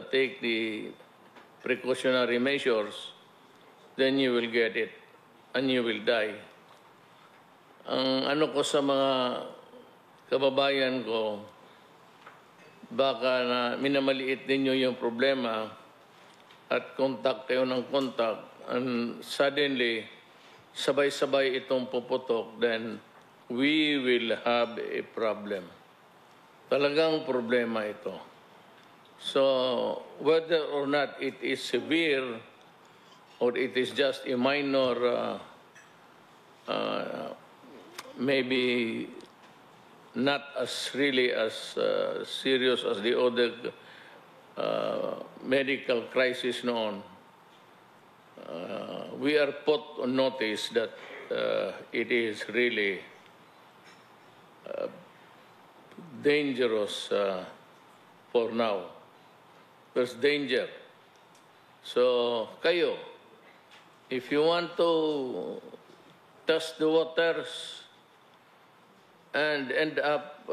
take the precautionary measures, then you will get it and you will die. Ang ano ko sa mga kababayan ko, baka na minamaliit ninyo yung problema at contact kayo ng contact and suddenly sabay-sabay itong puputok, then we will have a problem. Talagang problema ito. So, whether or not it is severe or it is just a minor, maybe not as really as serious as the other medical crisis noon, we are put on notice that it is really dangerous for now. There's danger. So, kayo, if you want to test the waters and end up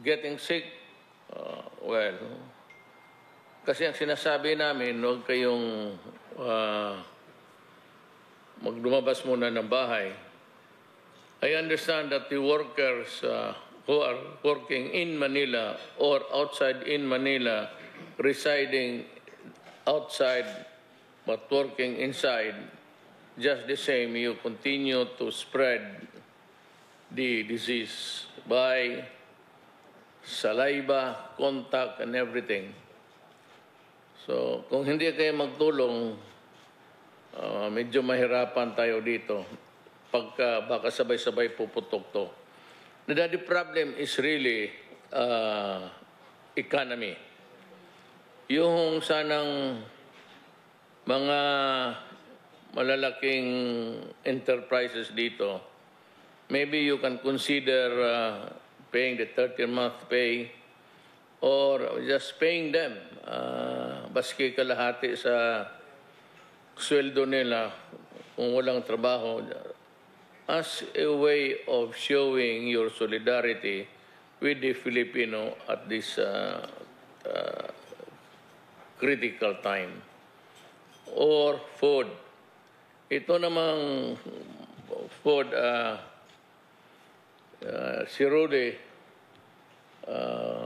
getting sick, well, kasi ang sinasabi namin, huwag kayong magdumabas muna ng bahay. I understand that the workers who are working in Manila or outside in Manila, residing outside but working inside, just the same, you continue to spread the disease by saliva, contact, and everything. So, kung hindi kayo magtulong, medyo mahirapan tayo dito. Pagka baka sabay-sabay puputok to. The problem is really economy. Yung sanang mga malalaking enterprises dito, maybe you can consider paying the 13-month pay or just paying them baski kalahati sa sweldo nila kung walang trabaho, as a way of showing your solidarity with the Filipino at this critical time. Or food. Ito namang food, si Rudy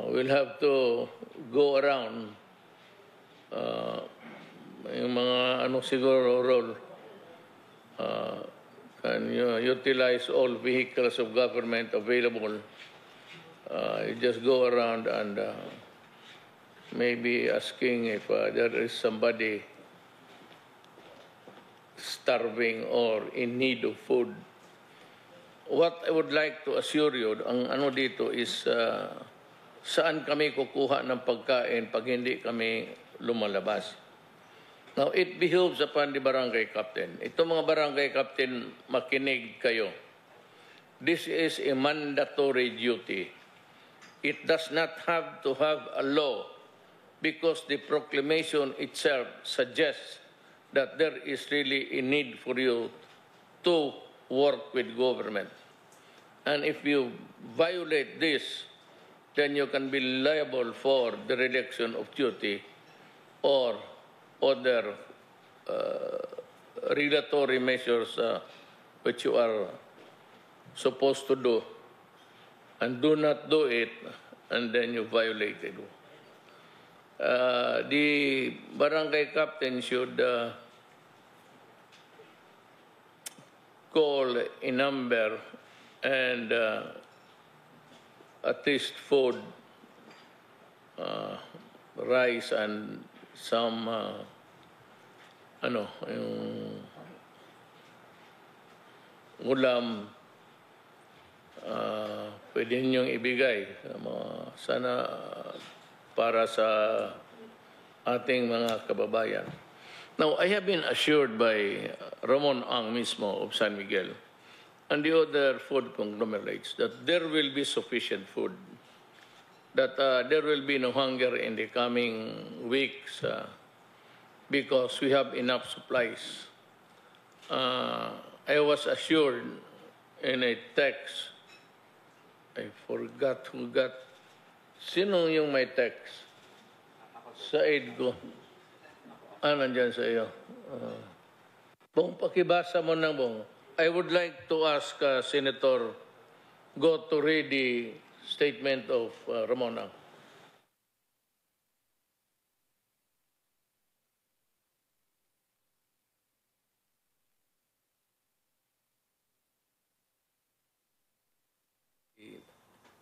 will have to go around yung mga ano siguro role. Can you utilize all vehicles of government available? You just go around and maybe asking if there is somebody starving or in need of food. What I would like to assure you, ang ano dito is saan kami kukuha ng pagkain pag hindi kami lumalabas. Now, it behooves upon the barangay captain. Ito mga barangay captain, makinig kayo. This is a mandatory duty. It does not have to have a law because the proclamation itself suggests that there is really a need for you to work with government. And if you violate this, then you can be liable for the reduction of duty or other regulatory measures which you are supposed to do, and do not do it, and then you violate it. The barangay captain should call a number and at least food, rice and some yung ulam, pwede ninyong ibigay sana para sa ating mga kababayan. Now, I have been assured by Ramon Ang mismo of San Miguel and the other food conglomerates that there will be sufficient food, that there will be no hunger in the coming weeks because we have enough supplies. I was assured in a text, I forgot who got, sino yung may text? sa aid ko. Nandyan sa iyo. Bong, pakibasa mo ng Bong. I would like to ask Senator Go to read the statement of Ramona.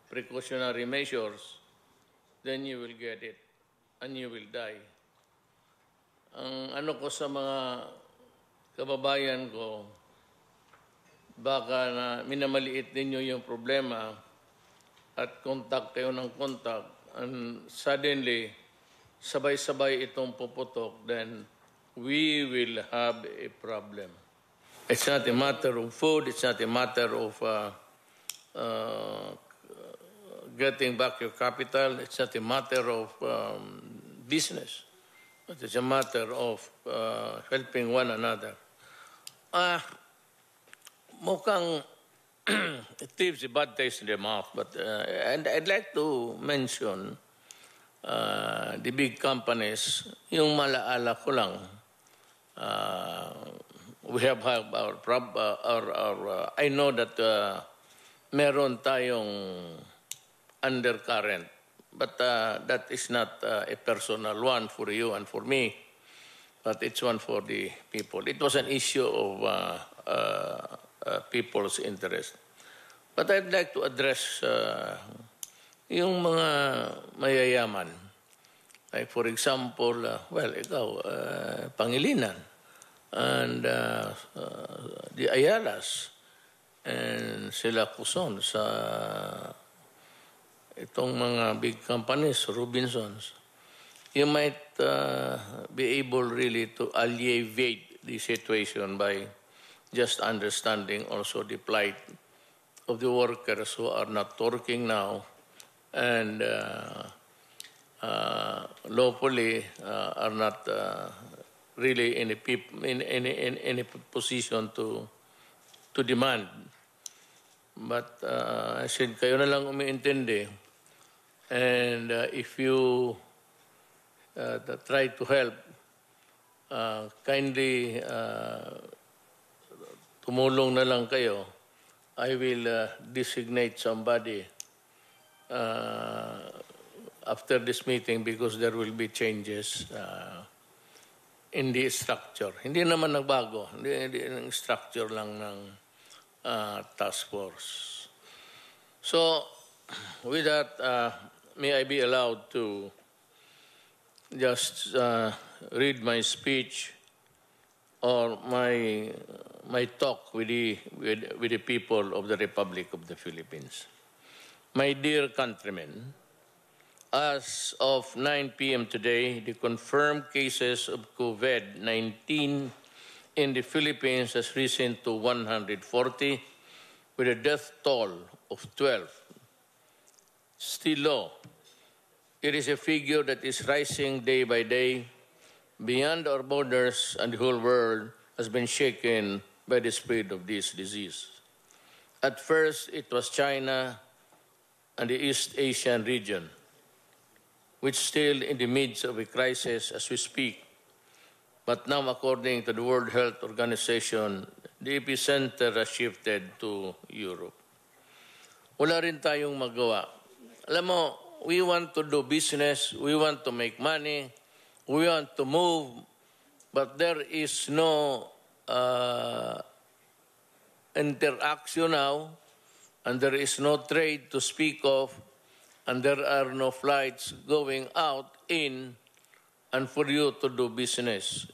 Precautionary measures, then you will get it and you will die. Ang ano ko sa mga kababayan ko, baka na minamaliit ninyo yung problema at contact kayo ng contact and suddenly sabay-sabay itong puputok, then we will have a problem. It's not a matter of food, it's not a matter of getting back your capital. It's not a matter of business, but it's a matter of helping one another. Mukhang it leaves a bad taste in the mouth, but and I'd like to mention the big companies. Yung malaala ko lang, we have our I know that meron tayong undercurrent, but that is not a personal one for you and for me, but it's one for the people. It was an issue of people's interest. But I'd like to address yung mga mayayaman. Like for example, ikaw, Pangilinan, and the Ayalas, and sila Quezon sa itong mga big companies, Robinsons, you might be able really to alleviate the situation by just understanding also the plight of the workers who are not working now and lawfully are not really in a position to demand. But I said, kayo na lang umiintindi. And if you try to help, kindly tumulong na lang kayo. I will designate somebody after this meeting because there will be changes in the structure. Hindi naman nagbago. Hindi ang structure lang ng task force. So, with that, may I be allowed to just read my speech or my talk with the people of the Republic of the Philippines. My dear countrymen, as of 9 p.m. today, the confirmed cases of COVID-19 in the Philippines has risen to 140 with a death toll of 12. Still low. It is a figure that is rising day by day beyond our borders, and the whole world has been shaken by the spread of this disease. At first, it was China and the East Asian region, which is still in the midst of a crisis as we speak. But now, according to the World Health Organization, the epicenter has shifted to Europe. Wala rin tayong magawa. Alam mo, we want to do business, we want to make money, we want to move, but there is no interaction now, and there is no trade to speak of, and there are no flights going out, in, and for you to do business.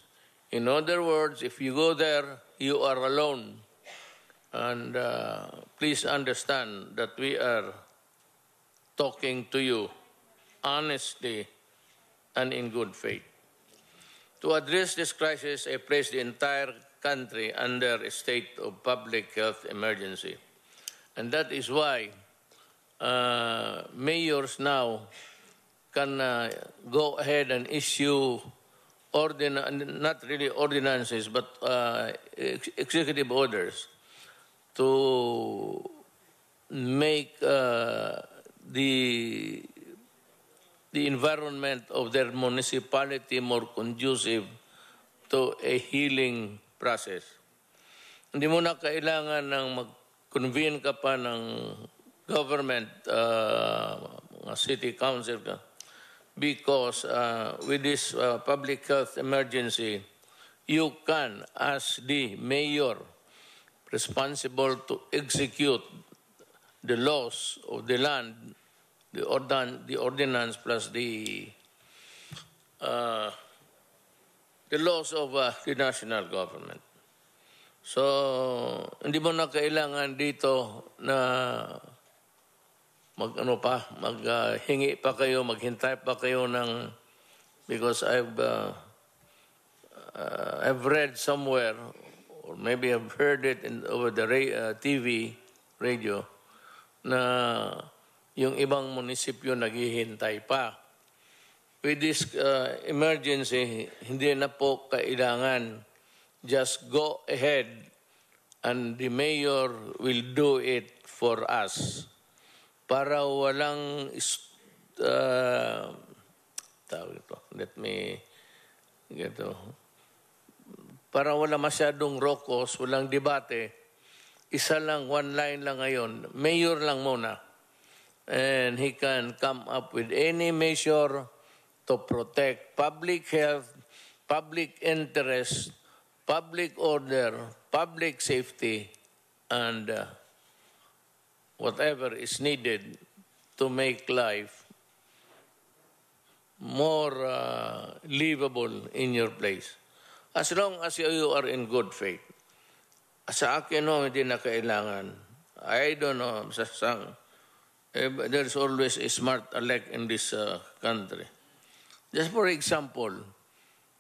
In other words, if you go there, you are alone. And please understand that we are talking to you honestly and in good faith. To address this crisis, I place the entire country under a state of public health emergency. And that is why mayors now can go ahead and issue not really ordinances, but executive orders to make the the environment of their municipality more conducive to a healing process. Hindi mo na kailangan ng mag-convene ka pa ng government, city council ka, because with this public health emergency, you can, as the mayor responsible to execute the laws of the land, the ordinance plus the laws of the national government. So, hindi mo na kailangan dito na maghingi pa kayo, maghintay pa kayo ng, because I've read somewhere, or maybe I've heard it over the TV, radio, na yung ibang munisipyo naghihintay pa. With this emergency, hindi na po kailangan. Just go ahead and the mayor will do it for us. Para walang let me get to. Para wala masyadong rokos, walang debate, isa lang, one line lang ngayon, mayor lang muna. And he can come up with any measure to protect public health, public interest, public order, public safety, and whatever is needed to make life more livable in your place. As long as you are in good faith. Sa akin, no, hindi na kailangan. I don't know, there's always a smart aleck in this country. Just for example,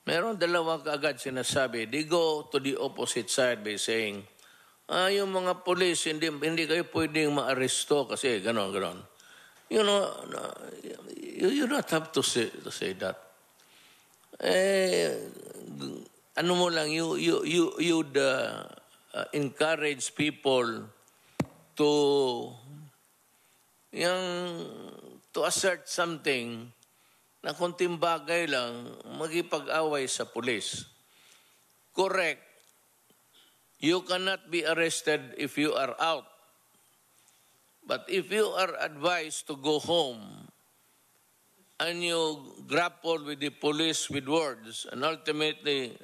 meron dalawa kaagad sinasabi, they go to the opposite side by saying, yung mga police, hindi kayo pwedeng maaresto kasi gano'n. You know, you don't have to say that. Ano mo lang, you'd encourage people to assert something na kunting bagay lang, magipag-away sa pulis. Correct. You cannot be arrested if you are out. But if you are advised to go home and you grapple with the police with words and ultimately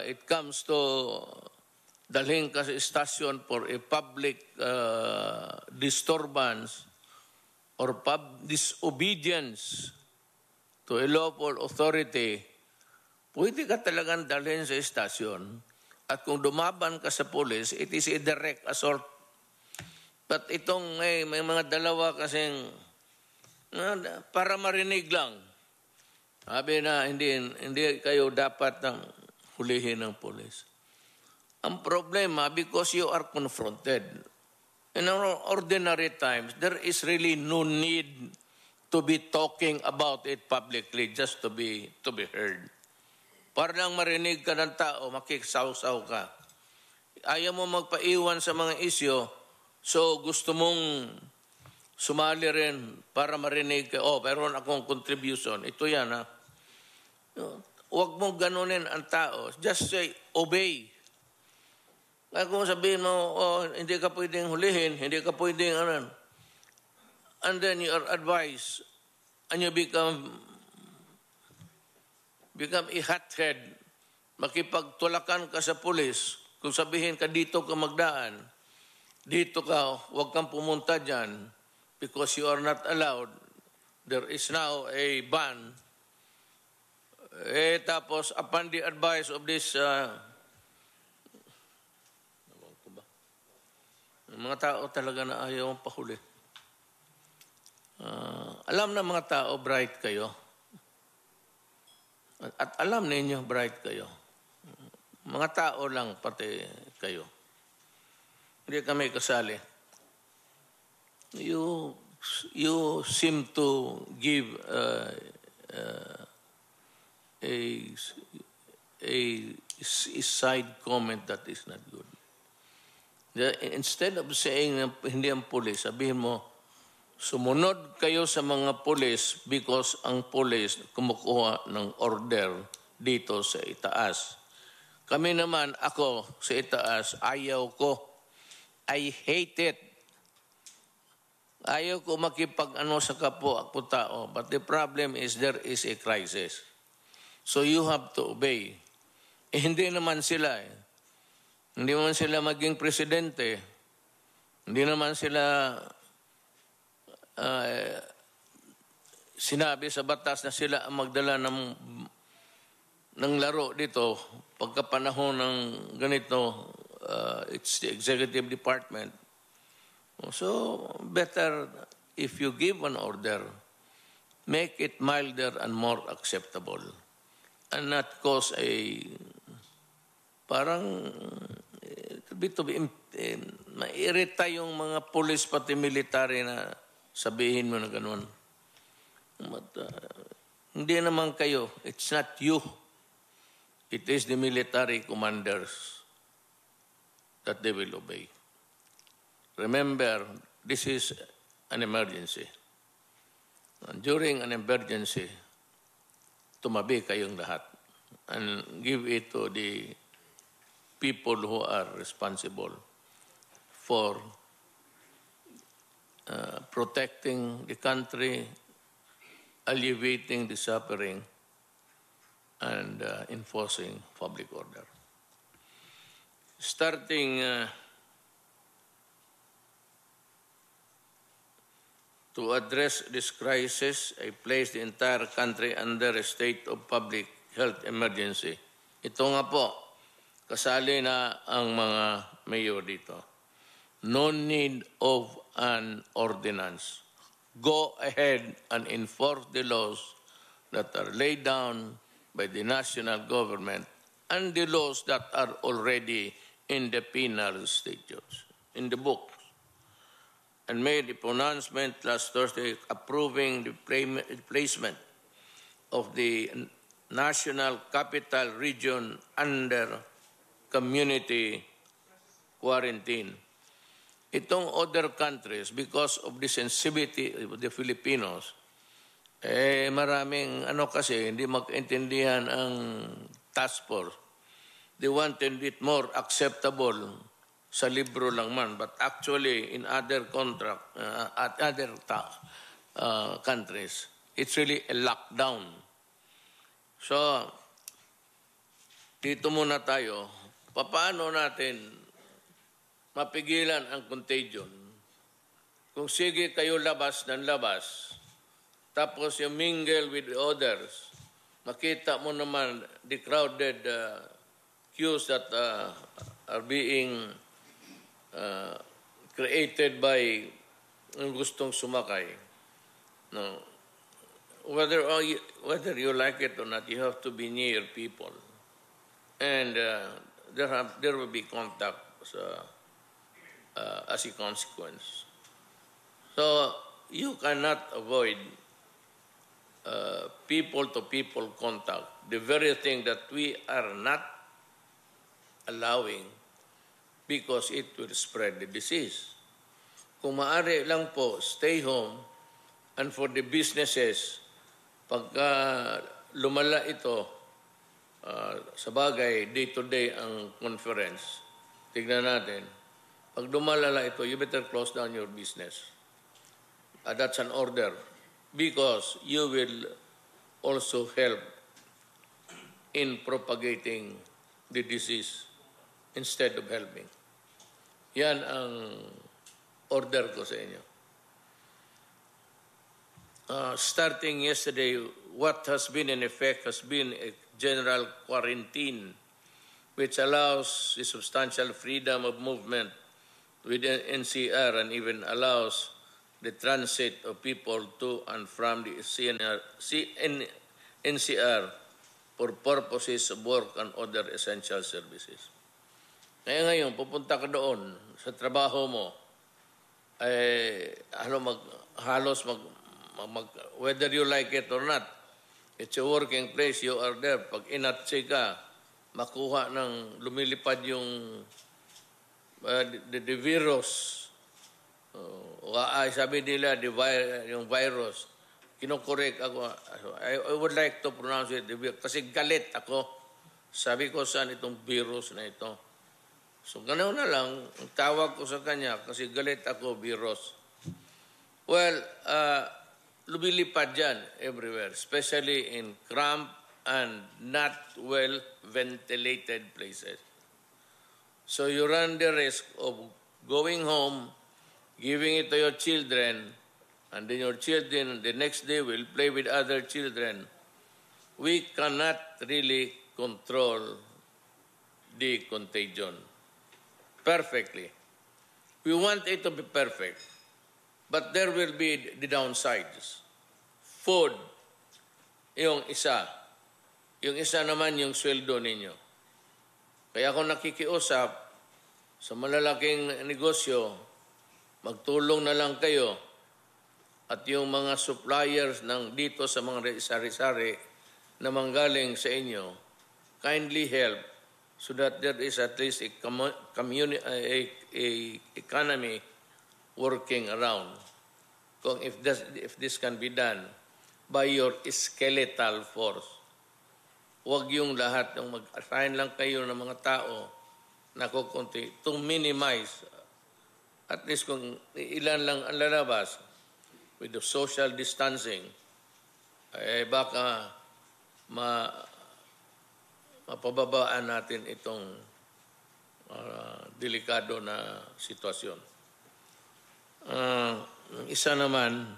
it comes to dalhin ka sa stasyon for a public disturbance or disobedience to a lawful authority, pwede ka talagang dalhin sa istasyon. At kung dumaban ka sa police, it is a direct assault. But itong may mga dalawa kasing para marinig lang. Sabi na hindi kayo dapat hulihin ng police. Ang problema, because you are confronted. In ordinary times, there is really no need to be talking about it publicly just to be heard. Para lang marinig ka ng tao, makiksaw-saw ka. Ayaw mo magpaiwan sa mga isyo, so gusto mong sumali rin para marinig ka, meron akong contribution. Ito yan, ha. Huwag mong ganunin ang tao. Just say, obey. Kaya kung sabihin mo, hindi ka pwedeng hulihin, hindi ka pwedeng, and then you are advised, and you become a hothead, makipagtulakan ka sa pulis, kung sabihin ka dito ka magdaan, dito ka, huwag kang pumunta dyan, because you are not allowed, there is now a ban. Tapos, upon the advice of this, mga tao talaga na ayaw ang pahuli. Alam na mga tao, bright kayo. At alam ninyo, bright kayo. Mga tao lang pati kayo. Hindi kami kasali. You seem to give a side comment that is not good. Instead of saying hindi ang pulis, sabihin mo, Sumunod kayo sa mga pulis because ang pulis kumukuha ng order dito sa itaas. Kami naman, ako sa itaas, ayaw ko. I hate it. Ayaw ko makipag-ano sa kapwa ako tao. But the problem is there is a crisis. So you have to obey. Hindi naman sila. Hindi naman sila maging presidente. Hindi naman sila sinabi sa batas na sila ang magdala ng laro dito pagkapanahon ng ganito. It's the executive department. So better if you give an order, make it milder and more acceptable and not cause a parang mairita yung mga police pati military na sabihin mo na gano'n. Hindi naman kayo. It's not you. It is the military commanders that they will obey. Remember, this is an emergency. And during an emergency, tumabi kayong lahat and give it to the people who are responsible for protecting the country, alleviating the suffering, and enforcing public order. Starting to address this crisis, I placed the entire country under a state of public health emergency. Ito nga po, kasali na ang mga mayor dito. No need of an ordinance. Go ahead and enforce the laws that are laid down by the national government and the laws that are already in the penal statutes, in the books, and made a pronouncement last Thursday approving the placement of the National Capital Region under community quarantine. Itong other countries, because of the sensitivity of the Filipinos, maraming kasi hindi magkaintindihan ang task force. They wanted it more acceptable sa libro lang man, but actually in other countries, it's really a lockdown. So, dito muna tayo, paano natin mapigilan ang contagion? Kung sige kayo labas ng labas, tapos you mingle with others, makita mo naman the crowded queues that are being created by ang gustong sumakay. No. Whether you like it or not, you have to be near people. And there will be contact as a consequence. So you cannot avoid people-to-people contact, the very thing that we are not allowing because it will spread the disease. Kung maaari lang po, stay home, and for the businesses, pagka lumala ito, sa bagay, day-to-day ang conference, tignan natin, pag lumalala ito, you better close down your business. That's an order because you will also help in propagating the disease instead of helping. Yan ang order ko sa inyo. Starting yesterday, what has been in effect has been a general quarantine which allows the substantial freedom of movement within NCR and even allows the transit of people to and from the NCR for purposes of work and other essential services. Kaya ngayon, pupunta ka doon sa trabaho mo, whether you like it or not, it's a working place, you are there. Pag inatsi ka, makuha ng lumilipad yung the virus, Sabi nila, yung virus, kinokorek ako. I would like to pronounce it, kasi galit ako. Sabi ko, saan itong virus na ito? So, ganoon na lang, ang tawag ko sa kanya, kasi galit ako, virus. Well, lumilipad dyan everywhere, especially in cramped and not well-ventilated places. So you run the risk of going home, giving it to your children, and then your children the next day will play with other children. We cannot really control the contagion perfectly. We want it to be perfect, but there will be the downsides. Food, yung isa. Yung isa naman yung sweldo ninyo. Kaya kung nakikiusap sa malalaking negosyo, magtulong na lang kayo at yung mga suppliers ng dito sa mga sari-sari na manggaling sa inyo, kindly help so that there is at least a economy working around. Kung if this can be done by your skeletal force. Huwag yung lahat, yung mag-assign lang kayo ng mga tao na kukunti to minimize at least kung ilan lang ang lalabas with the social distancing, baka mapababaan natin itong delikado na sitwasyon. Isa naman,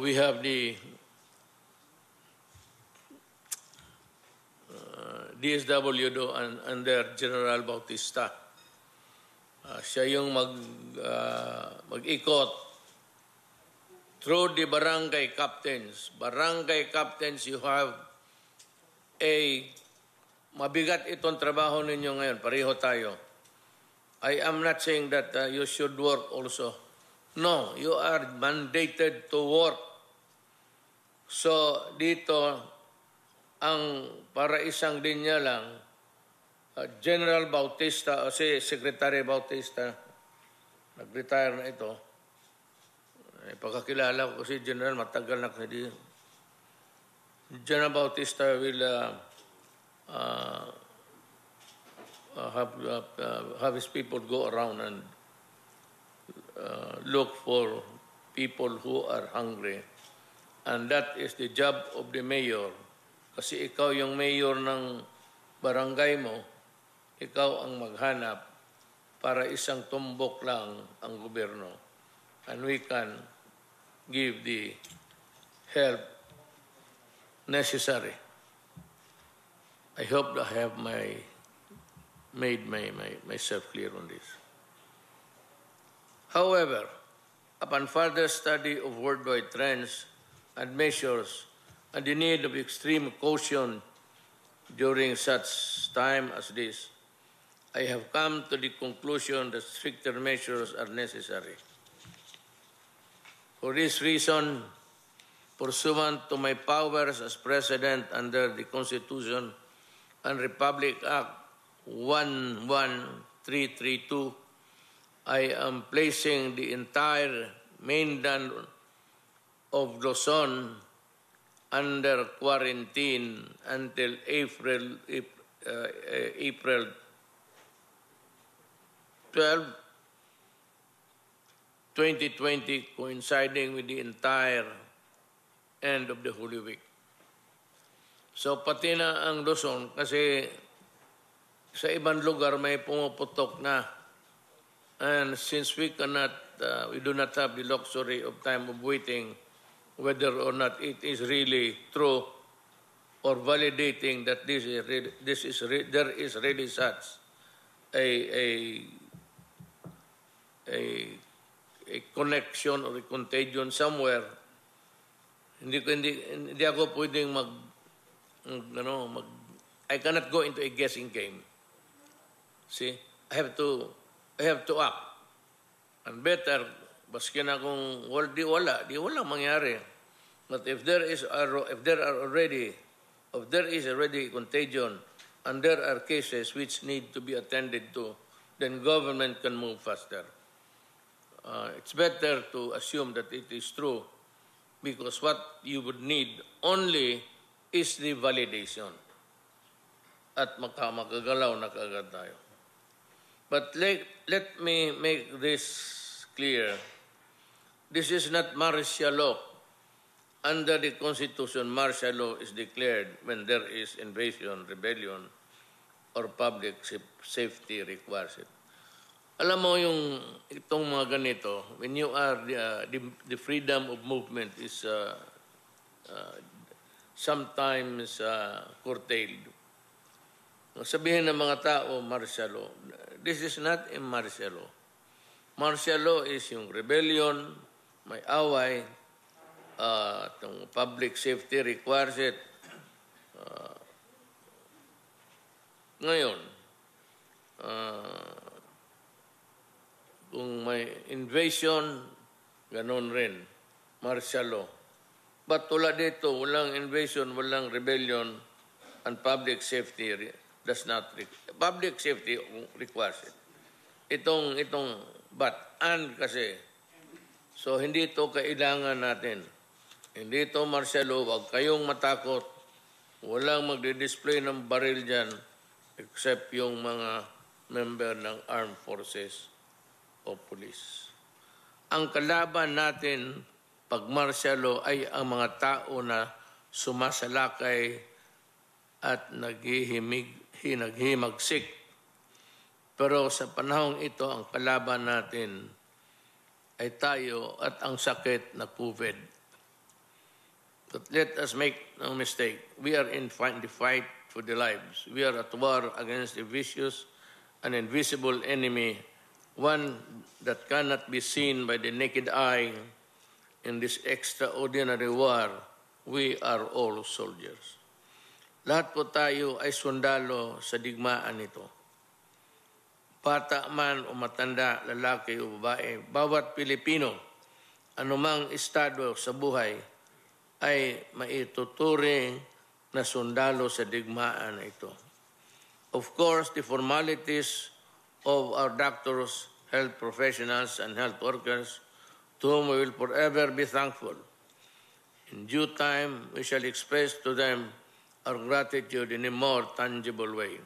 we have the DSWD under General Bautista. Siya yung mag-ikot through the barangay captains. Barangay captains, you have mabigat itong trabaho ninyo ngayon. Pareho tayo. I am not saying that you should work also. No, you are mandated to work. So, dito, ang para isang linya lang, General Bautista, o si Secretary Bautista, nag-retire na ito. Pagkakilala ko si General, matagal na kasi. General Bautista will have his people go around and look for people who are hungry. And that is the job of the mayor. Kasi ikaw yung mayor ng barangay mo, ikaw ang maghanap para isang tumbok lang ang gobyerno. And we can give the help necessary. I hope I have made myself clear on this. However, upon further study of worldwide trends and measures and the need of extreme caution during such time as this, I have come to the conclusion that stricter measures are necessary. For this reason, pursuant to my powers as President under the Constitution and Republic Act 11332, I am placing the entire mainland of Luzon under quarantine until April 12, 2020, coinciding with the entire end of the Holy Week. So pati na ang Luzon, kasi sa ibang lugar may pumuputok na. And since we do not have the luxury of time of waiting whether or not it is really true or validating that there is really such a connection or a contagion somewhere, hindi ako pwedeng I cannot go into a guessing game. See, I have to act. And better, baski na kung di wala mangyari. But if there is already contagion and there are cases which need to be attended to, then government can move faster. it's better to assume that it is true because what you would need only is the validation at makagalaw na kaagad tayo. But let me make this clear. This is not martial law. Under the Constitution, martial law is declared when there is invasion, rebellion, or public safety requires it. Alam mo yung itong mga ganito, when you are the freedom of movement is sometimes curtailed. Sabihin ng mga tao, martial law. This is not a martial law. Martial law is yung rebellion, may away, itong public safety requires it. Ngayon, kung may invasion, ganun rin, martial law. But tulad dito, walang invasion, walang rebellion, and public safety does not, public safety requires it. Itong but, and kasi, so hindi ito kailangan natin. Hindi ito martial law, wag kayong matakot. Walang magdi-display ng baril dyan except yung mga member ng armed forces o police. Ang kalaban natin pag martial law ay ang mga tao na sumasalakay at naghihimagsik. Pero sa panahong ito, ang kalaban natin ay tayo at ang sakit na COVID. But let us make no mistake. We are in the fight for the lives. We are at war against a vicious and invisible enemy, one that cannot be seen by the naked eye. In this extraordinary war, we are all soldiers. Lahat po tayo ay sundalo sa digmaan nito. Bata man o matanda, lalaki o babae, bawat Pilipino, anumang estado sa buhay, ay maituturing na sundalo sa digmaan na ito. Of course, the formalities of our doctors, health professionals, and health workers, to whom we will forever be thankful. In due time, we shall express to them our gratitude in a more tangible way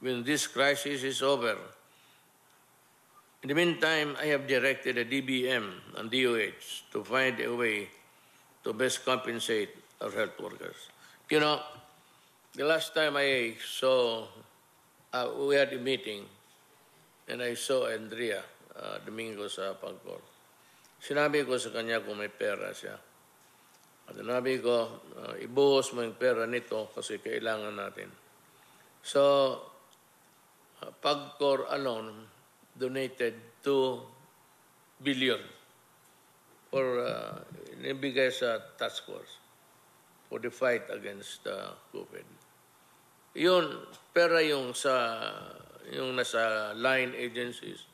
when this crisis is over. In the meantime, I have directed the DBM and DOH to find a way to best compensate our health workers. You know, the last time I saw, we had a meeting, and I saw Andrea Domingo sa Pangkor. Sinabi ko sa kanya kung may pera siya. At sinabi ko, ibuhos mo yung pera nito kasi kailangan natin. So, Pagcor alone donated 2 billion for nibigay sa task force for the fight against COVID. Yun, pera yung nasa line agencies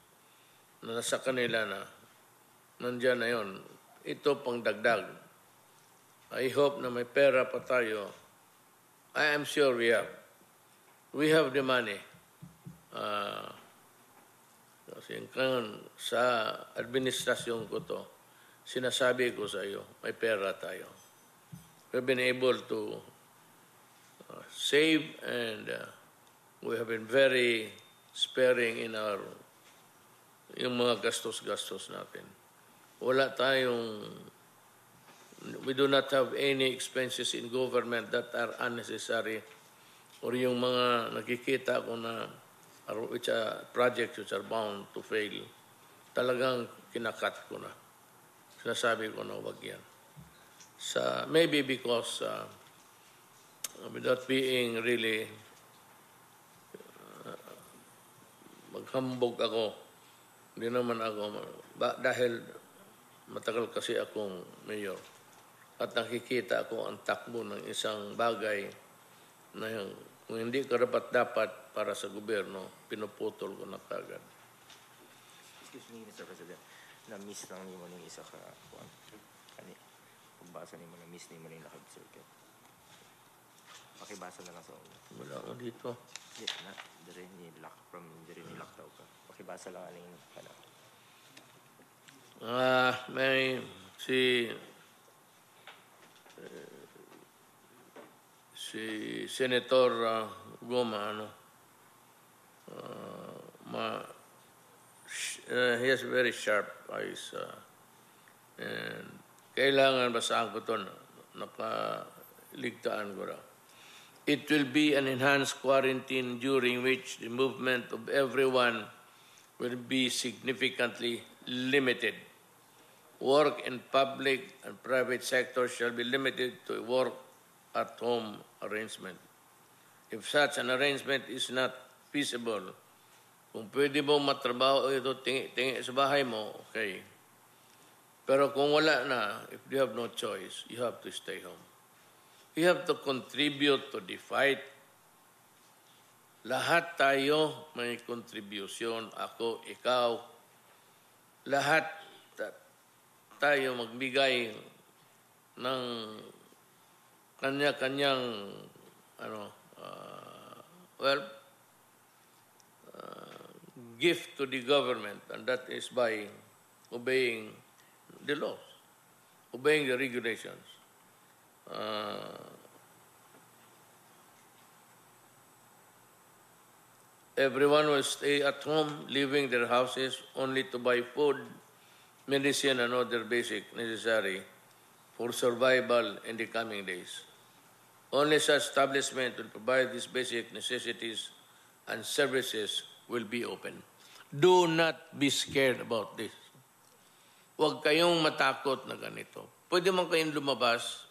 na nasa kanila na nandyan na yun. Ito pang dagdag. I hope na may pera pa tayo. I am sure we have. We have the money. Kasi sa administrasyon ko to, sinasabi ko sa iyo, may pera tayo. We've been able to save and we have been very sparing in yung mga gastos-gastos natin. Wala tayong we do not have any expenses in government that are unnecessary or yung mga nakikita ko na which are projects which are bound to fail. Talagang kinakat ko na. Sinasabi ko na wag yan. Maybe because without being really maghambog ako, hindi naman ako, dahil matagal kasi akong mayor. At nakikita ko ang takbo ng isang bagay na kung hindi karapat-dapat para sa gobyerno, pinuputol ko na kagad. Excuse me, Mr. President. Na-miss lang niyo ng isa ka. Pagbasa niyo na-miss niyo yung nakag-circuit. Pakibasa na lang sa ulo. Wala ako dito. Yes na. Dari ni lockdown ka. Pakibasa lang aling May si Senator Goma, he has very sharp eyes. And kailangan basahan ko ito, nakaligtaan ko raw. It will be an enhanced quarantine during which the movement of everyone will be significantly limited. Work in public and private sectors shall be limited to work at home arrangement. If such an arrangement is not feasible, kung pwede mo matrabaho ito, tingi sa bahay mo, okay. Pero kung wala na, if you have no choice, you have to stay home. You have to contribute to the fight. Lahat tayo may contribution. Ako, ikaw. Lahat tayo magbigay ng kanya-kanyang gift to the government, and that is by obeying the laws, obeying the regulations. Everyone will stay at home, leaving their houses only to buy food, medicine, and other basic necessary for survival in the coming days. Only such establishment will provide these basic necessities and services will be open. Do not be scared about this. Huwag kayong matakot na ganito. Pwede man kayong lumabas,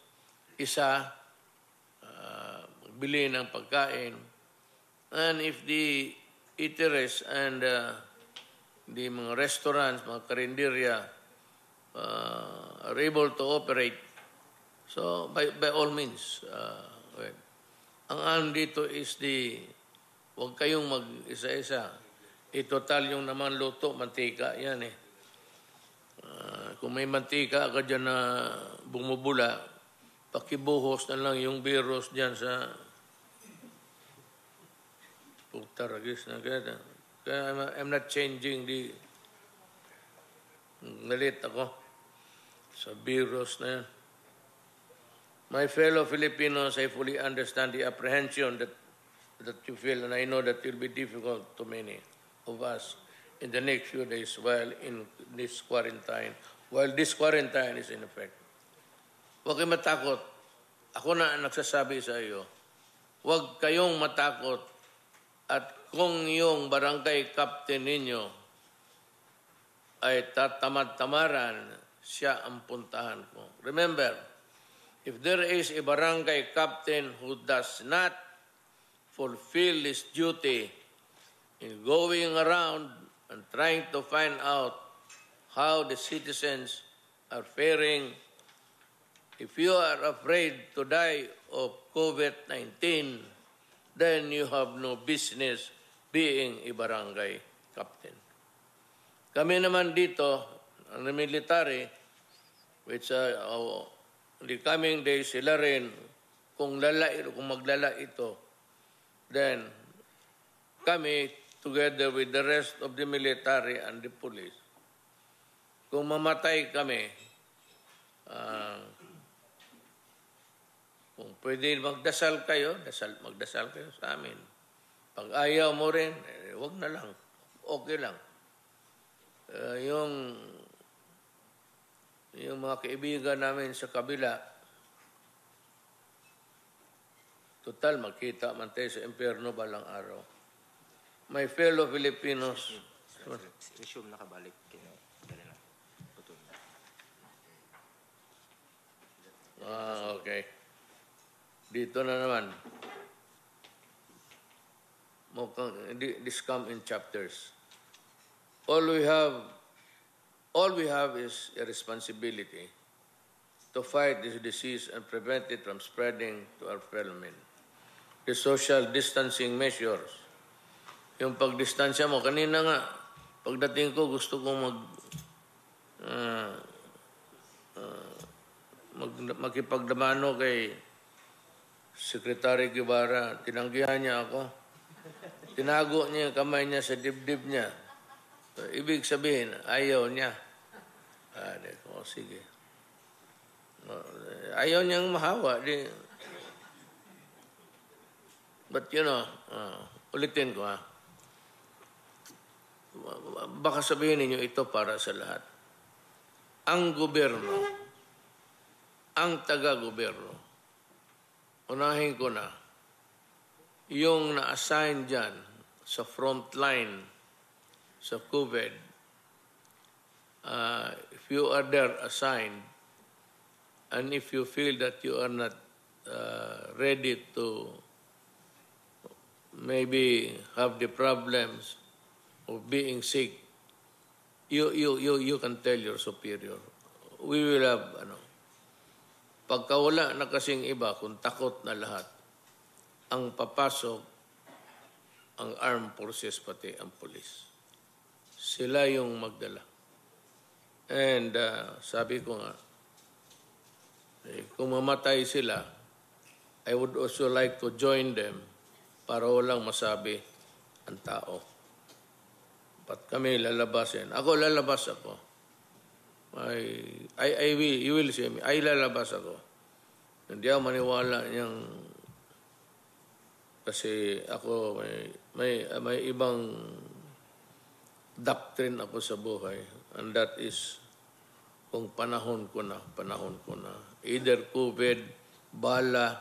bili ng pagkain, and if the eateries and the mga restaurants, mga karinderya are able to operate, so by all means, ang alam dito is huwag kayong mag-isa-isa. Total yung naman luto, mantika, yan eh. Kung may mantika ka dyan na bumubula, pakibuhos na lang yung virus dyan sa pagtaragis na kaya. Kaya I'm not changing galit ako sa virus na yan. My fellow Filipinos, I fully understand the apprehension that you feel, and I know that it will be difficult to many of us in the next few days while this quarantine is in effect. Huwag kayong matakot. Ako na nagsasabi sa iyo, huwag kayong matakot, at kung yung barangay captain ninyo ay tatamad-tamaran, siya ang puntahan ko. Remember, if there is a barangay captain who does not fulfill his duty in going around and trying to find out how the citizens are faring, if you are afraid to die of COVID-19, then you have no business being a barangay captain. Kami naman dito, ang military, which the coming days, sila rin, kung maglala ito, then kami, together with the rest of the military and the police, kung mamatay kami, kung pwede magdasal kayo, magdasal kayo sa amin. Pag ayaw mo rin, wag na lang. Okay lang. Yung mga kaibigan namin sa kabila, total, magkita man tayo sa impyerno balang araw. My fellow Filipinos, resume nakabalik. Okay. Dito na naman. This come in chapters. All we have is a responsibility to fight this disease and prevent it from spreading to our fellow men. The social distancing measures. Yung pagdistansya mo, kanina nga, pagdating ko, gusto kong makipagdamano kay Secretary Guevara. Tinanggihan niya ako. Tinago niya yung kamay niya sa dibdib niya. So, ibig sabihin, ayaw niya. Sige. Ayaw niyang mahawa. But ulitin ko baka sabihin ninyo ito para sa lahat. Ang gobyerno, ang taga-gobyerno, unahin ko na, yung na-assign dyan sa front line sa COVID, if you are there assigned, and if you feel that you are not ready to maybe have the problems of being sick, you can tell your superior. We will have, pagka wala na kasing iba, kung takot na lahat, ang papasok, ang armed forces pati ang police. Sila yung magdala. And sabi ko nga, kung mamatay sila, I would also like to join them para walang masabi ang tao. Ba't kami lalabasin? Ako lalabas ako. You will see me. Ay lalabas ako. Hindi ako maniwala niyang kasi ako may ibang doctrine ako sa buhay, and that is kung panahon ko na. Either COVID, bala,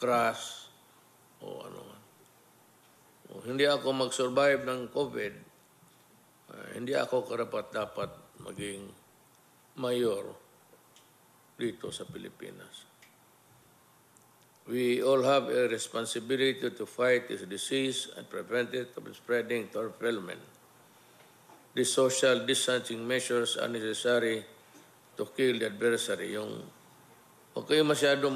crash, o ano man. Hindi ako mag-survive ng COVID, hindi ako karapat-dapat maging mayor dito sa Pilipinas. We all have a responsibility to fight this disease and prevent it from spreading to our fellow men. These social distancing measures are necessary to kill the adversary. Huwag kayo masyadong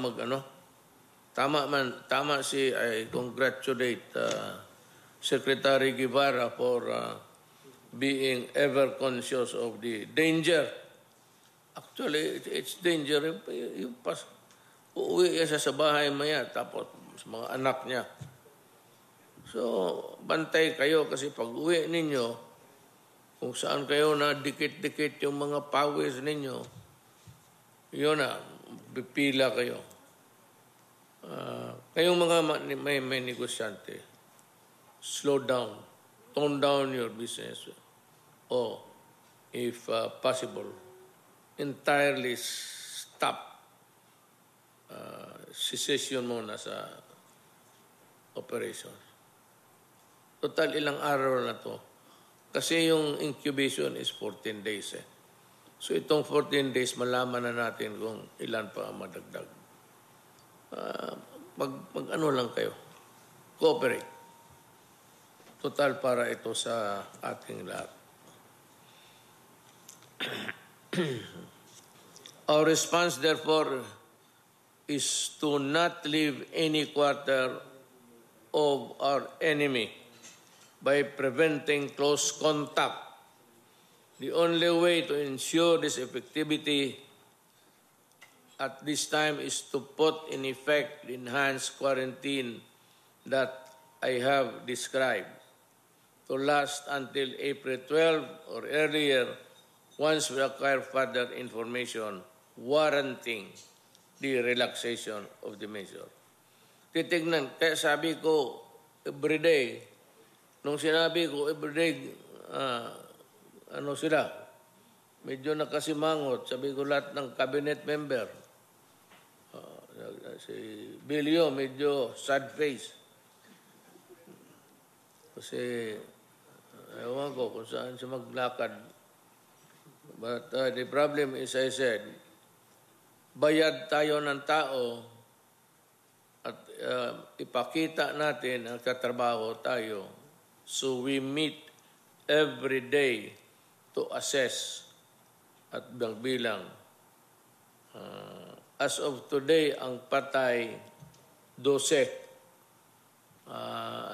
tama I congratulate Secretary Guevara for being ever conscious of the danger. Actually, it's danger. Uuwi siya sa bahay maya, tapos sa mga anak niya. So, bantay kayo kasi pag uwi ninyo, kung saan kayo na dikit-dikit yung mga pawis ninyo, yun na, pipila kayo. Kayong mga may negosyante, slow down, tone down your business, or if possible, entirely stop cessation muna sa operation. Total ilang araw na to. Kasi yung incubation is 14 days. So itong 14 days, malaman na natin kung ilan pa ang madagdag. Mag-ano lang kayo. Cooperate. Total para ito sa ating lahat. Our response, therefore, is to not leave any quarter of our enemy by preventing close contact. The only way to ensure this effectivity at this time is to put in effect the enhanced quarantine that I have described, to last until April 12 or earlier once we acquire further information warranting the relaxation of the measure. Titignan, kaya sabi ko everyday, nung sinabi ko everyday, sila, medyo nakasimangot, sabi ko lahat ng cabinet member, si Bilio, medyo sad face. Kasi, ewan ko kung saan siya maglakad. But the problem is, I said, bayad tayo ng tao at ipakita natin ang katrabaho tayo. So we meet every day to assess at bilang. As of today, ang patay 12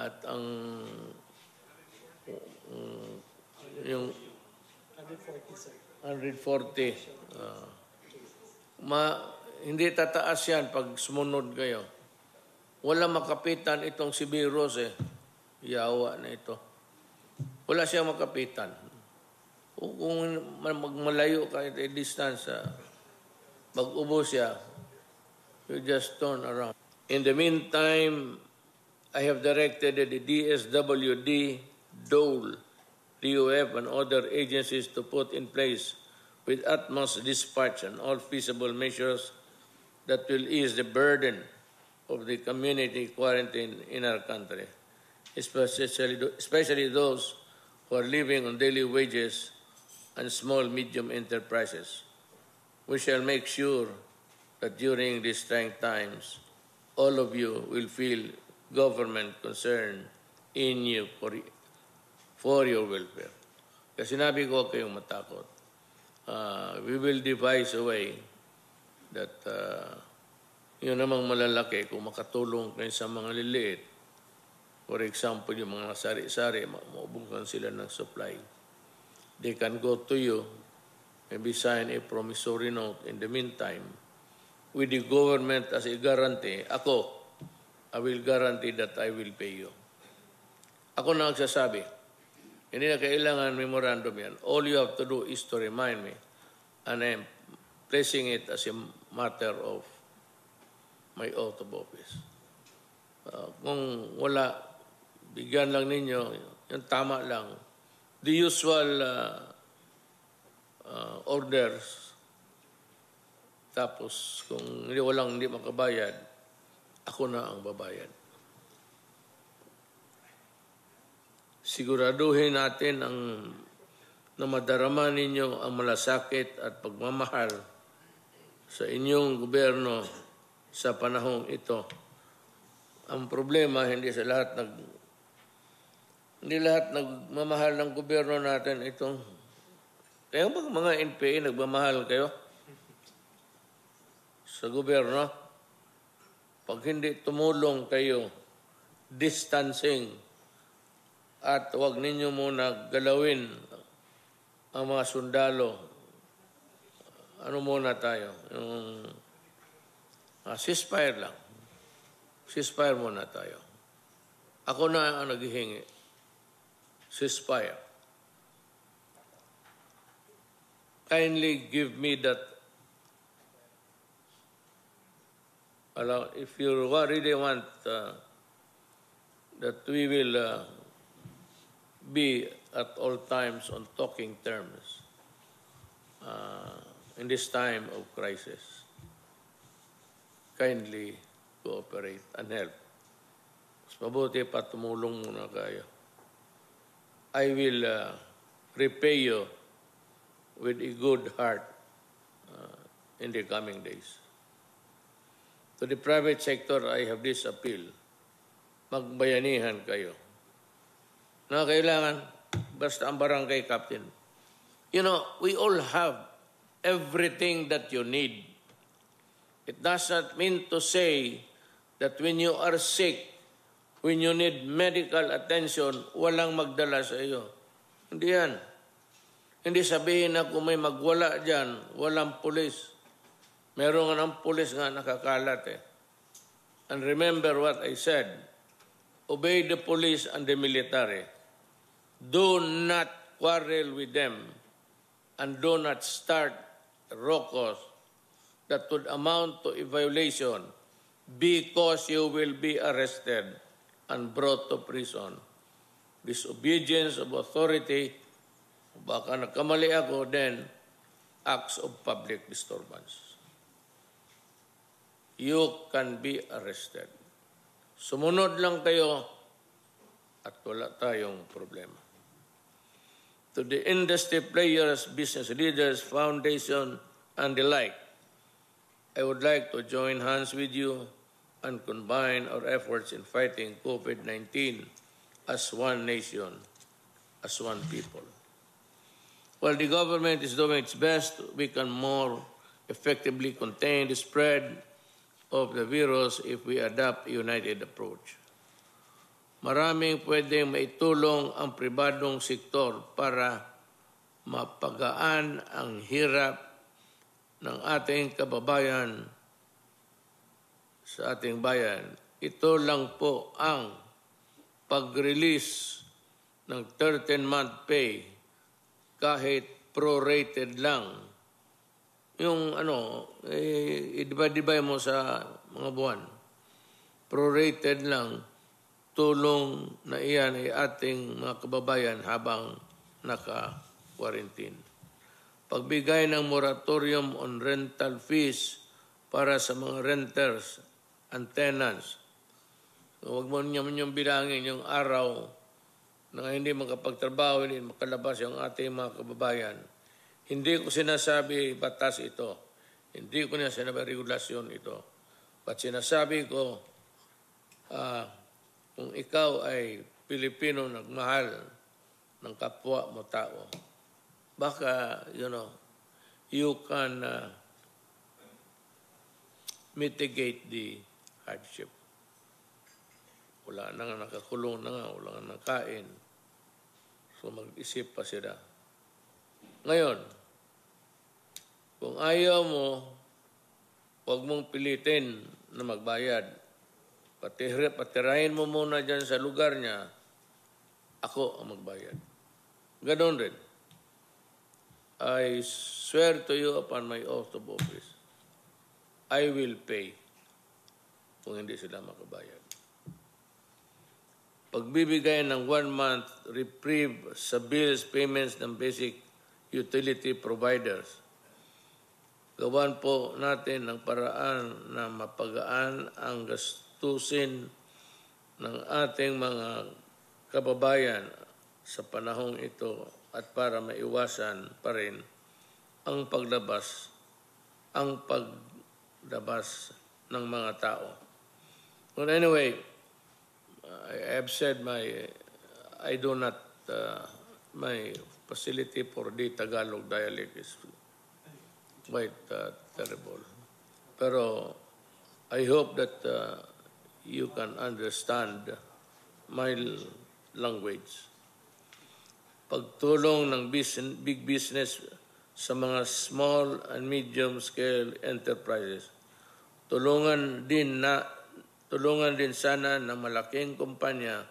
at ang yung 140. Hindi tataas yan pag sumunod kayo. Wala makapitan itong si virus Yawa na ito. Wala siyang makapitan. Kung magmalayo kahit a distance, mag-ubo siya, you just turn around. In the meantime, I have directed the DSWD, DOLE, DOF, and other agencies to put in place with utmost dispatch and all feasible measures that will ease the burden of the community quarantine in our country, especially those who are living on daily wages and small, medium enterprises. We shall make sure that during these trying times, all of you will feel government concern in you for your welfare. Kasi sinabi ko, huwag kayong matakot. We will devise a way that yun namang malalaki kung makatulong kayo sa mga liliit. For example, yung mga sari-sari, maubukan sila ng supply. They can go to you, maybe sign a promissory note in the meantime. With the government as a guarantee, I will guarantee that I will pay you. Ako na nagsasabi, hindi na kailangan memorandum yan. All you have to do is to remind me, and I'm placing it as a matter of my oath of office. Kung wala, bigyan lang ninyo, yung tama lang. The usual orders. Tapos, kung hindi makabayad, ako na ang babayad. Siguraduhin natin na madarama ninyo ang malasakit at pagmamahal sa inyong gobyerno sa panahong ito. Ang problema, hindi lahat nagmamahal ng gobyerno natin itong. Kaya ba mga NPA nagmamahal kayo sa gobyerno? Pag hindi tumulong kayo, distancing, at huwag ninyo muna galawin ang mga sundalo. Ano muna tayo? Yung ceasefire lang. Ceasefire muna tayo. Ako na ang naghihingi. Ceasefire. Kindly give me that. If you really want that we will be at all times on talking terms in this time of crisis, kindly cooperate and help. Mas mabuti pa tumulong muna kayo. I will repay you with a good heart in the coming days. To the private sector, I have this appeal. Magbayanihan kayo. Na kailangan, basta ang barangay captain. You know, we all have everything that you need. It does not mean to say that when you are sick, when you need medical attention, walang magdala sa iyo. Hindi yan. Hindi sabihin na kung may magwala dyan, walang pulis. Meron nga ng pulis nga nakakalat eh. And remember what I said. Obey the police and the military. Do not quarrel with them and do not start ruckus that would amount to a violation because you will be arrested and brought to prison. Disobedience of authority, baka nagkamali ako, then acts of public disturbance. You can be arrested. Sumunod lang kayo at wala tayong problema. To the industry players, business leaders, foundation, and the like, I would like to join hands with you and combine our efforts in fighting COVID-19 as one nation, as one people. While the government is doing its best, we can more effectively contain the spread of the virus if we adopt a united approach. Maraming pwedeng maitulong ang pribadong sektor para mapagaan ang hirap ng ating kababayan sa ating bayan. Ito lang po ang pag-release ng 13-month pay kahit prorated lang. Yung i-divide mo sa mga buwan. Prorated lang, tulong na iyan ay ating mga kababayan habang naka-quarantine. Pagbigay ng moratorium on rental fees para sa mga renters and tenants. So, huwag mo yung bilangin yung araw na hindi makapagtrabaho, hindi makalabas yung ating mga kababayan. Hindi ko sinasabi batas ito. Hindi ko sinasabi regulasyon ito. But sinasabi ko, kung ikaw ay Pilipino nagmahal ng kapwa mo tao, baka, you can mitigate the hardship. Wala na nga nakakulong na nga, wala nga nakain. So mag-isip pa sila. Ngayon, kung ayaw mo, huwag mong pilitin na magbayad. Patirahin mo muna dyan sa lugar niya, ako ang magbayad. Ganon rin. I swear to you upon my oath of office, I will pay kung hindi sila makabayad. Pagbibigay ng 1 month reprieve sa bills payments ng basic utility providers. Gawan po natin ng paraan na mapagaan ang gastusin ng ating mga kababayan sa panahong ito at para maiwasan pa rin ang paglabas ng mga tao. But anyway, I have said I do not, my facility for the Tagalog dialect is quite terrible. Pero I hope that you can understand my language. Pagtulong ng big business sa mga small and medium scale enterprises. Tulungan din sana ng malaking kumpanya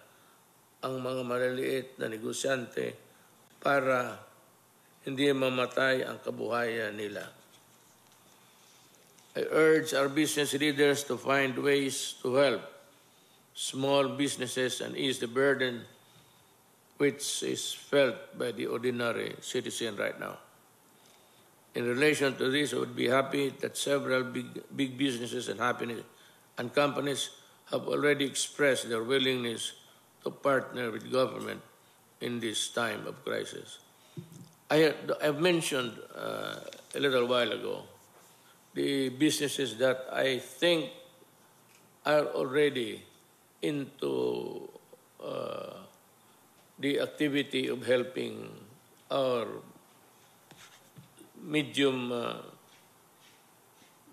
ang mga maliliit na negosyante para hindi mamatay ang kabuhayan nila. I urge our business leaders to find ways to help small businesses and ease the burden which is felt by the ordinary citizen right now. In relation to this, I would be happy that several big businesses and companies have already expressed their willingness to partner with government in this time of crisis. I've mentioned a little while ago the businesses that I think are already into the activity of helping our medium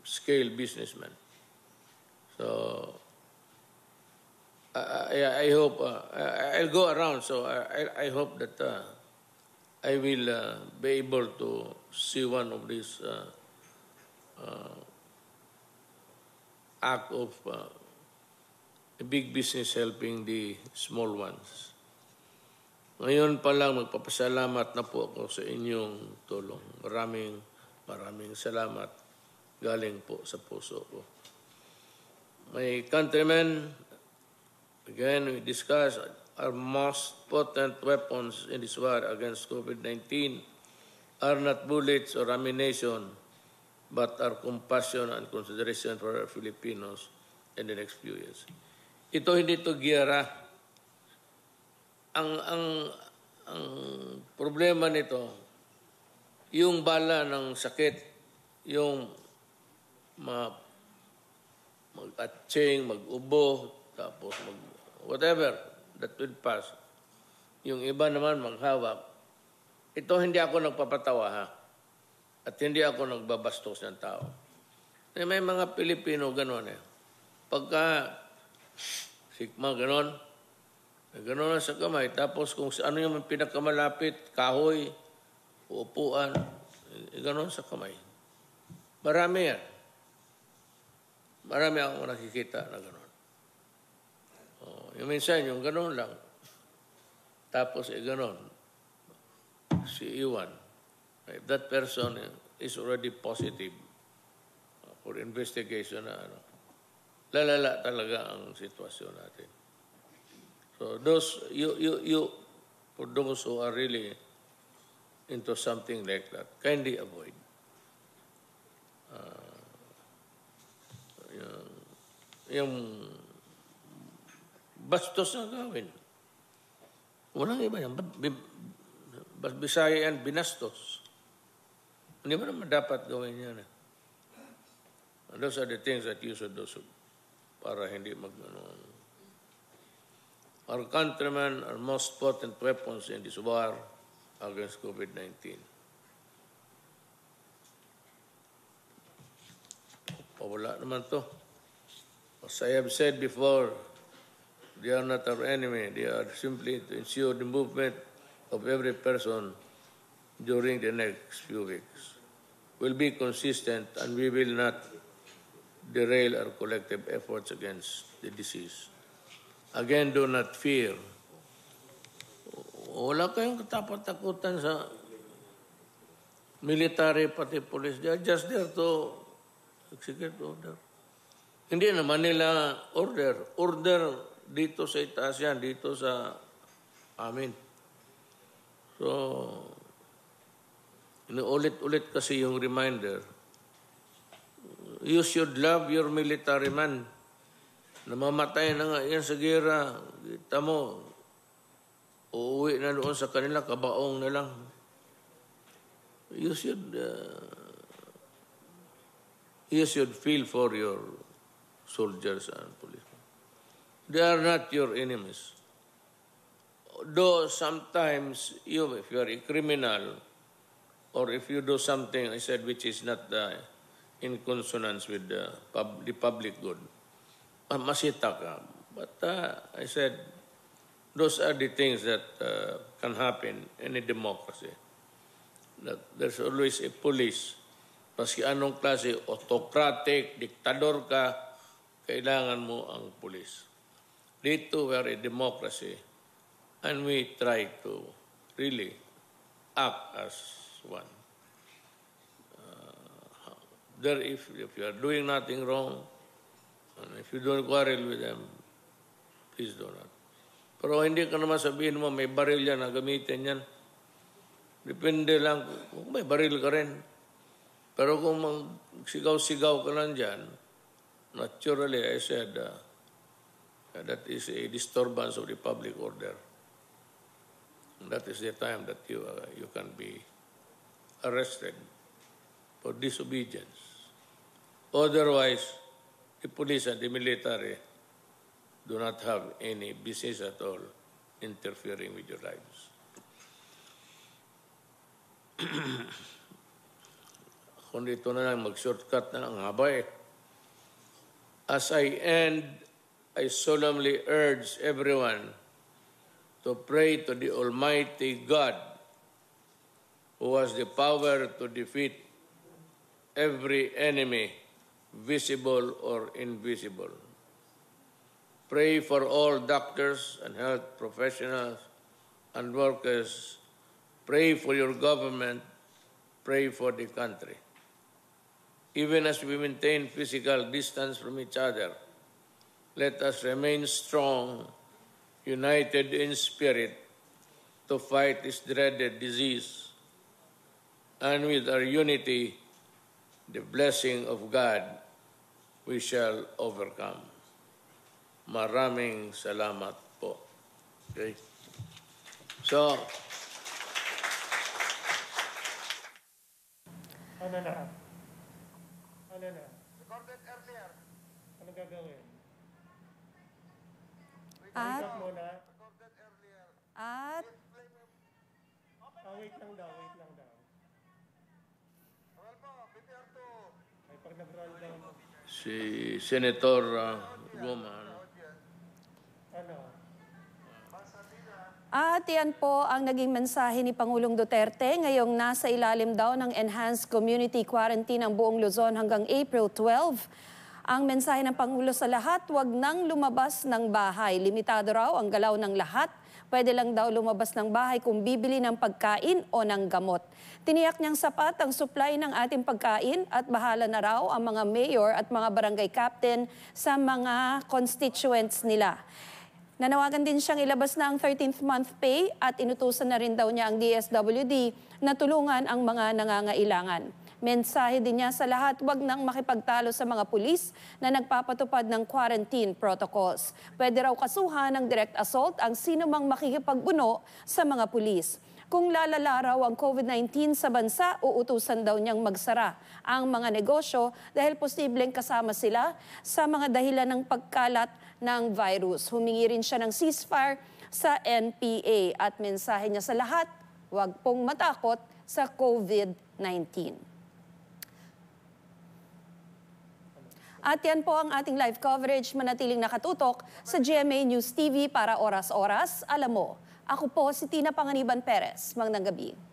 scale businessmen. So I hope I'll go around. So I hope that I will be able to see one of these act of a big business helping the small ones. Ngayon pa lang magpapasalamat na po ako sa inyong tulong. Maraming salamat galing po sa puso ko. My countrymen, again, we discuss our most potent weapons in this war against COVID-19 are not bullets or ammunition, but our compassion and consideration for our Filipinos in the next few years. Ito hindi ito giyera. Ang problema nito, yung bala ng sakit, yung mag-atching, mag-ubo, tapos whatever that will pass. Yung iba naman maghawak. Ito hindi ako nagpapatawa ha. At hindi ako nagbabastos ng tao. May mga Pilipino gano'n eh. Pagka sikma gano'n, gano'n sa kamay. Tapos kung ano yung pinakamalapit, kahoy, upuan, gano'n sa kamay. Marami yan. Marami akong nakikita na gano'n. Yung minsan, yung gano'n lang. Tapos gano'n. si Iwan, if that person is already positive for investigation na ano, lalala talaga ang sitwasyon natin. So those, for those who are really into something like that, kindly avoid. Yung bastos na gawin. Walang iba yan. Bisaya yan, binastos. Hindi mo naman dapat gawin yan. And those are the things that you should do para hindi Our countrymen are most potent weapons in this war against COVID-19. Wala naman to. As I have said before, they are not our enemy. They are simply to ensure the movement of every person during the next few weeks will be consistent, and we will not derail our collective efforts against the disease. Again, do not fear. Wala kayong katapat-takutan sa military pati police. They are just there to execute order. Hindi naman nila order dito sa itaas yan, dito sa amin. So, inuulit-ulit kasi yung reminder, you should love your military man. Namamatay na nga yan sa gera. Kita mo, uuwi na doon sa kanila, kabaong na lang. You should feel for your soldiers and policemen. They are not your enemies. Though sometimes, if you are a criminal, or if you do something, I said, which is not in consonance with the public good, masita ka. But I said, those are the things that can happen in a democracy. That there's always a police. Paski anong klase, autocratic, diktador ka, kailangan mo ang police. Dito, we are a democracy, and we try to really act as one. If you are doing nothing wrong, and if you don't quarrel with them, please do not. Pero hindi ka naman sabihin mo, may baril yan, gamitin yan. Depende lang, kung may baril ka rin. Pero kung sigaw-sigaw ka lang dyan, naturally, I said, that is a disturbance of the public order. And that is the time that you can be arrested for disobedience. Otherwise, the police and the military do not have any business at all interfering with your lives. Kung dito na lang, mag-shortcut na lang, haba eh. As I end, I solemnly urge everyone to pray to the Almighty God who has the power to defeat every enemy, visible or invisible. Pray for all doctors and health professionals and workers. Pray for your government. Pray for the country. Even as we maintain physical distance from each other, let us remain strong, united in spirit, to fight this dreaded disease. And with our unity, the blessing of God, we shall overcome. Maraming salamat po. Okay. So, Ano na? Recorded earlier. Ano gagawin? At Muna. Wait lang daw. Ay, pag nag-roll down. si Senator Goma. At yan po ang naging mensahe ni Pangulong Duterte ngayong nasa ilalim daw ng enhanced community quarantine ang buong Luzon hanggang April 12. Ang mensahe ng Pangulo sa lahat, huwag nang lumabas ng bahay. Limitado raw ang galaw ng lahat. Pwede lang daw lumabas ng bahay kung bibili ng pagkain o ng gamot. Tiniyak niyang sapat ang supply ng ating pagkain at bahala na raw ang mga mayor at mga barangay captain sa mga constituents nila. Nanawagan din siyang ilabas na ang 13th month pay at inutusan na rin daw niya ang DSWD na tulungan ang mga nangangailangan. Mensahe din niya sa lahat, huwag nang makipagtalo sa mga pulis na nagpapatupad ng quarantine protocols. Pwede raw kasuhan ng direct assault ang sino mang makikipagbuno sa mga pulis. Kung lalala raw ang COVID-19 sa bansa, uutusan daw niyang magsara ang mga negosyo dahil posibleng kasama sila sa mga dahilan ng pagkalat ng virus. Humingi rin siya ng ceasefire sa NPA at mensahe niya sa lahat, huwag pong matakot sa COVID-19. At yan po ang ating live coverage. Manatiling nakatutok sa GMA News TV para oras-oras. Alam mo, ako po si Tina Panganiban Perez. Magandang gabi.